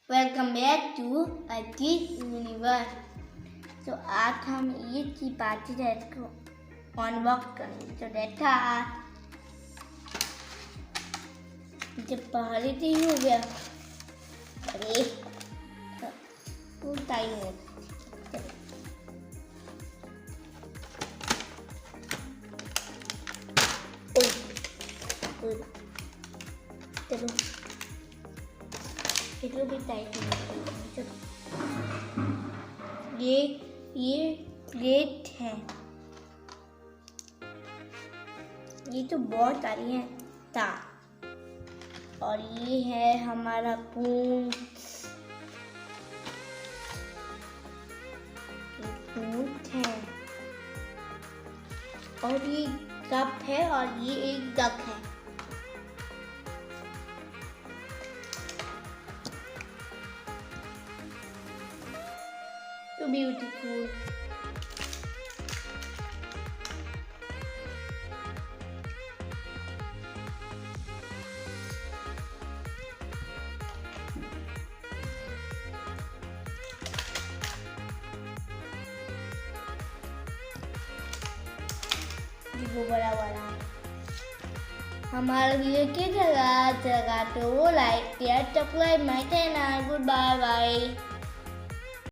Welcome back to Archi universe. तो आज हम ईद की पार्टी डेट को अनबॉक्स करेंगे। तो डेटा जब पहले तो ही हो गया। अरे टाइम है। चलो कितना भी टाइट है। ये प्लेट है। ये तो बहुत सारी है तार। और ये है हमारा पूंछ है। और ये कप है और ये एक डक है। So beautiful. वो बड़ा वाला हमारा वीडियो के जगह तो वो like share subscribe my channel. Good bye bye.